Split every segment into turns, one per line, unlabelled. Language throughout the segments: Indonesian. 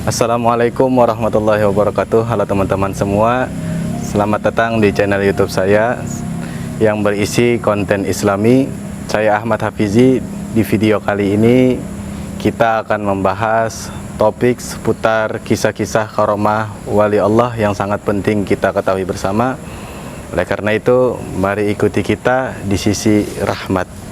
Assalamualaikum warahmatullahi wabarakatuh. Halo teman-teman semua, selamat datang di channel YouTube saya yang berisi konten Islami. Saya Ahmad Hafizi. Di video kali ini kita akan membahas topik seputar kisah-kisah karomah wali Allah yang sangat penting kita ketahui bersama. Oleh karena itu, mari ikuti kita di sisi rahmat.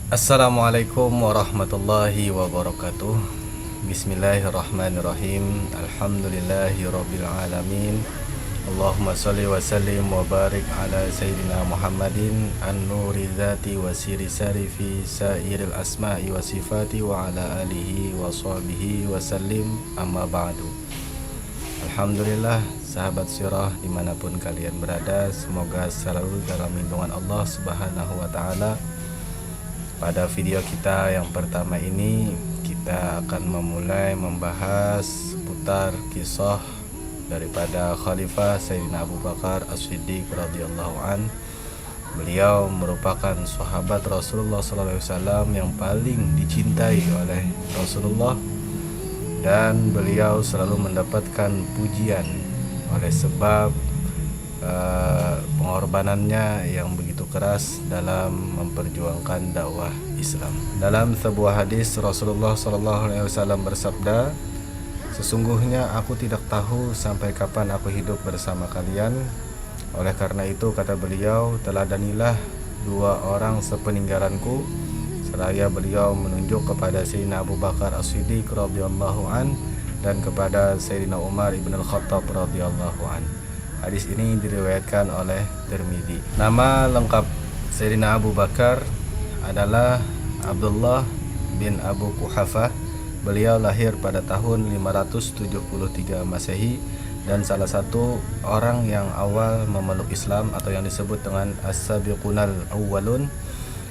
Assalamualaikum warahmatullahi wabarakatuh. Bismillahirrahmanirrahim. Alhamdulillahirabbil alamin. Allahumma shalli wa sallim wa barik ala sayyidina Muhammadin an-nuri dzati wa siri sari fi sairil asma'i wa sifati wa ala alihi wa sahbihi wa sallim, amma ba'du. Alhamdulillah, sahabat sirah dimanapun kalian berada, semoga selalu dalam lindungan Allah Subhanahu wa ta'ala. Pada video kita yang pertama ini, kita akan memulai membahas seputar kisah daripada Khalifah Sayyidina Abu Bakar As-Siddiq radhiyallahu an. Beliau merupakan sahabat Rasulullah SAW yang paling dicintai oleh Rasulullah, dan beliau selalu mendapatkan pujian oleh sebab pengorbanannya yang begitu keras dalam memperjuangkan dakwah Islam. Dalam sebuah hadis, Rasulullah SAW bersabda, "Sesungguhnya aku tidak tahu sampai kapan aku hidup bersama kalian. Oleh karena itu," kata beliau, "teladanilah dua orang sepeninggalanku." Seraya beliau menunjuk kepada Sayyidina Abu Bakar As-Siddiq radhiyallahu an dan kepada Sayyidina Umar ibn al-Khattab radhiyallahu an. Hadis ini diriwayatkan oleh Tirmidzi. Nama lengkap Sayyidina Abu Bakar adalah Abdullah bin Abu Quhafah. Beliau lahir pada tahun 573 Masehi dan salah satu orang yang awal memeluk Islam atau yang disebut dengan As-Sabiqunal Awwalun.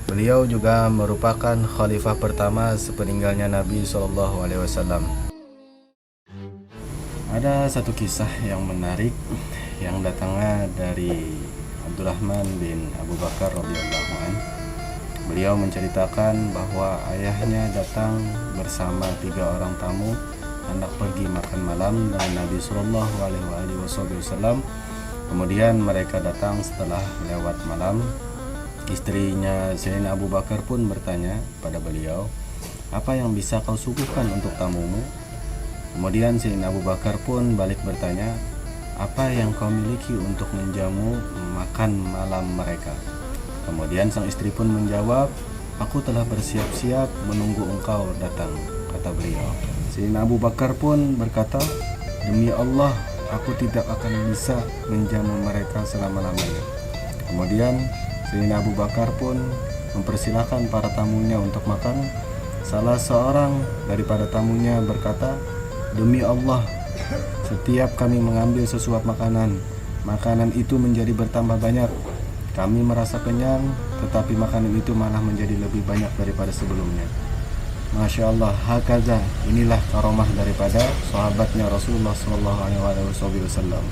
Beliau juga merupakan khalifah pertama sepeninggalnya Nabi SAW. Ada satu kisah yang menarik yang datangnya dari Abdurrahman bin Abu Bakar radhiyallahu anhu. Beliau menceritakan bahwa ayahnya datang bersama 3 orang tamu hendak pergi makan malam dengan Nabi Sallallahu Alaihi Wasallam. Kemudian mereka datang setelah lewat malam. Istrinya Sayyidina Abu Bakar pun bertanya pada beliau, "Apa yang bisa kau suguhkan untuk tamumu?" Kemudian Sayyidina Abu Bakar pun balik bertanya, "Apa yang kau miliki untuk menjamu makan malam mereka?" Kemudian sang istri pun menjawab, "Aku telah bersiap-siap menunggu engkau datang," kata beliau. Sayyidina Abu Bakar pun berkata, "Demi Allah, aku tidak akan bisa menjamu mereka selama-lamanya." Kemudian Sayyidina Abu Bakar pun mempersilahkan para tamunya untuk makan. Salah seorang daripada tamunya berkata, "Demi Allah, setiap kami mengambil sesuap makanan, makanan itu menjadi bertambah banyak. Kami merasa kenyang, tetapi makanan itu malah menjadi lebih banyak daripada sebelumnya." Masya Allah, hakaza, inilah karomah daripada sahabatnya Rasulullah SAW.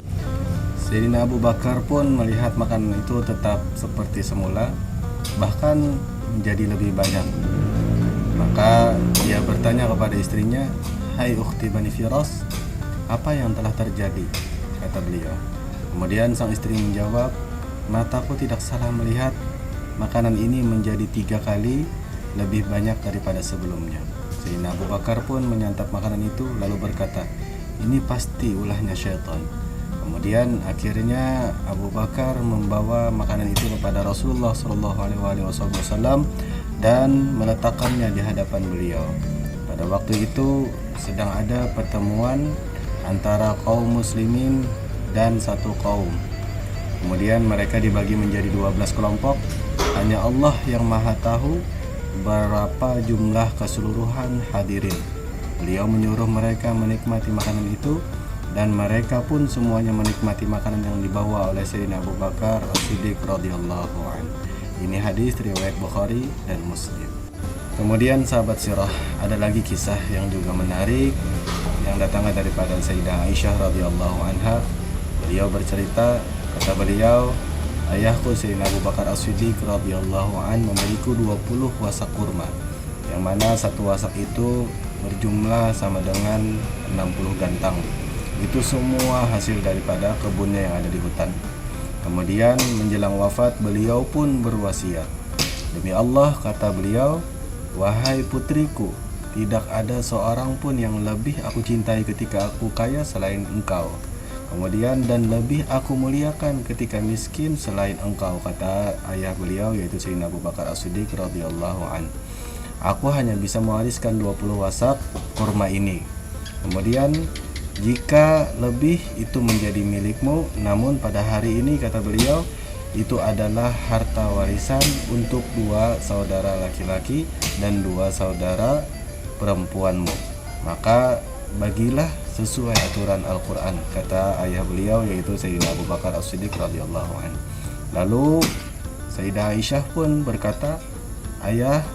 Sayyidina Abu Bakar pun melihat makanan itu tetap seperti semula, bahkan menjadi lebih banyak. Maka dia bertanya kepada istrinya, "Hai ukhti Bani Firas, apa yang telah terjadi?" kata beliau. Kemudian sang istri menjawab, "Mataku tidak salah melihat makanan ini menjadi 3 kali lebih banyak daripada sebelumnya." Sayyidina Abu Bakar pun menyantap makanan itu lalu berkata, "Ini pasti ulahnya syaitan." Kemudian akhirnya Abu Bakar membawa makanan itu kepada Rasulullah SAW dan meletakkannya di hadapan beliau. Pada waktu itu sedang ada pertemuan antara kaum muslimin dan satu kaum. Kemudian mereka dibagi menjadi 12 kelompok. Hanya Allah yang maha tahu berapa jumlah keseluruhan hadirin. Beliau menyuruh mereka menikmati makanan itu, dan mereka pun semuanya menikmati makanan yang dibawa oleh Sayyidina Abu Bakar As-Siddiq radhiyallahu anhu. Ini hadis riwayat Bukhari dan Muslim. Kemudian sahabat sirah, ada lagi kisah yang juga menarik yang datangnya daripada Sayyidah Aisyah radhiyallahu anha. Beliau bercerita, kata beliau, ayahku Sayyidina Abu Bakar As-Siddiq radhiyallahu an memberiku 20 wasak kurma, yang mana satu wasak itu berjumlah sama dengan 60 gantang. Itu semua hasil daripada kebunnya yang ada di hutan. Kemudian menjelang wafat beliau pun berwasiat, demi Allah, kata beliau, wahai putriku, tidak ada seorang pun yang lebih aku cintai ketika aku kaya selain engkau. Kemudian dan lebih aku muliakan ketika miskin selain engkau, kata ayah beliau yaitu Sayyidina Abu Bakar As-Siddiq radhiyallahu an. Aku hanya bisa mewariskan 20 wasak kurma ini. Kemudian jika lebih itu menjadi milikmu, namun pada hari ini, kata beliau, itu adalah harta warisan untuk 2 saudara laki-laki dan 2 saudara perempuanmu. Maka bagilah sesuai aturan Al-Quran, kata ayah beliau yaitu Sayyidina Abu Bakar As-Siddiq radhiyallahu anhu. Lalu Sayyidah Aisyah pun berkata, ayah,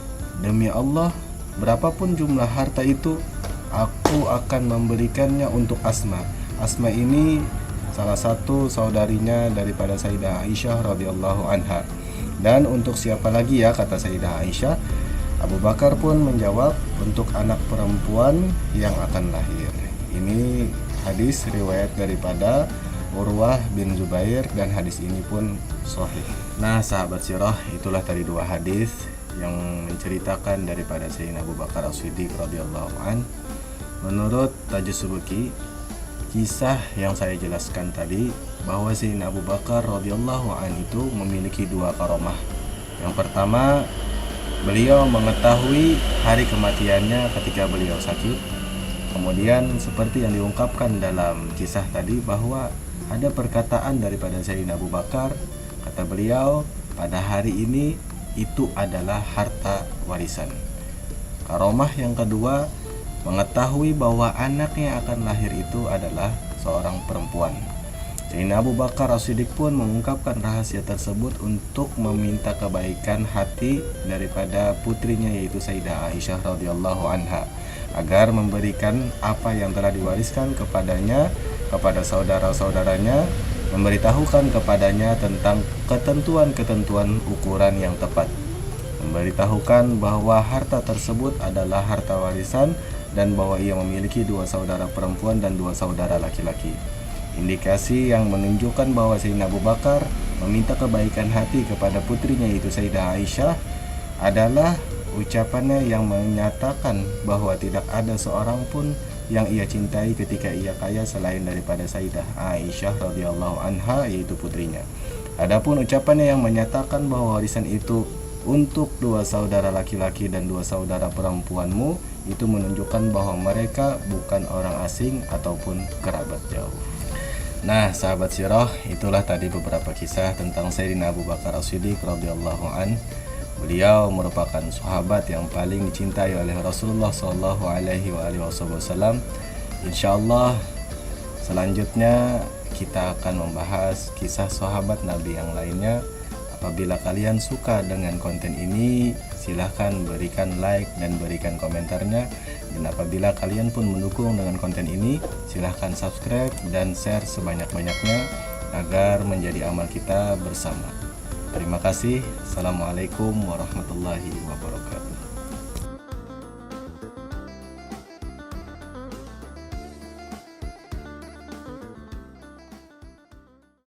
demi Allah, berapapun jumlah harta itu, aku akan memberikannya untuk Asma. Asma ini salah satu saudarinya daripada Sayyidah Aisyah radhiyallahu anha. Dan untuk siapa lagi ya, kata Sayyidah Aisyah. Abu Bakar pun menjawab, untuk anak perempuan yang akan lahir. Ini hadis riwayat daripada Urwah bin Zubair dan hadis ini pun sahih. Nah, sahabat sirah, itulah tadi 2 hadis yang menceritakan daripada Sayyidina Abu Bakar As-Siddiq radhiyallahu an. Menurut Tajus Subki, kisah yang saya jelaskan tadi bahwa Sayyidina Abu Bakar radhiyallahu an itu memiliki 2 karomah. Yang pertama, beliau mengetahui hari kematiannya ketika beliau sakit. Kemudian seperti yang diungkapkan dalam kisah tadi bahwa ada perkataan daripada Sayyidina Abu Bakar, kata beliau, pada hari ini itu adalah harta warisan. Karomah yang kedua, mengetahui bahwa anak yang akan lahir itu adalah seorang perempuan. Sayyidina Abu Bakar As-Siddiq pun mengungkapkan rahasia tersebut untuk meminta kebaikan hati daripada putrinya yaitu Sayyidah Aisyah radhiyallahu anha, agar memberikan apa yang telah diwariskan kepadanya kepada saudara-saudaranya, memberitahukan kepadanya tentang ketentuan-ketentuan ukuran yang tepat, memberitahukan bahwa harta tersebut adalah harta warisan dan bahwa ia memiliki 2 saudara perempuan dan 2 saudara laki-laki. Indikasi yang menunjukkan bahwa Sayyidina Abu Bakar meminta kebaikan hati kepada putrinya yaitu Sayyidah Aisyah adalah ucapannya yang menyatakan bahwa tidak ada seorang pun yang ia cintai ketika ia kaya selain daripada Sayyidah Aisyah radhiyallahu anha yaitu putrinya. Adapun ucapannya yang menyatakan bahwa warisan itu untuk 2 saudara laki-laki dan 2 saudara perempuanmu, itu menunjukkan bahwa mereka bukan orang asing ataupun kerabat jauh. Nah, sahabat sirah, itulah tadi beberapa kisah tentang Sayyidina Abu Bakar As-Siddiq radhiyallahu an. Beliau merupakan sahabat yang paling dicintai oleh Rasulullah sallallahu alaihi wasallam. Insyaallah selanjutnya kita akan membahas kisah sahabat Nabi yang lainnya. Apabila kalian suka dengan konten ini, silahkan berikan like dan berikan komentarnya. Dan apabila kalian pun mendukung dengan konten ini, silahkan subscribe dan share sebanyak-banyaknya agar menjadi amal kita bersama. Terima kasih. Assalamualaikum warahmatullahi wabarakatuh.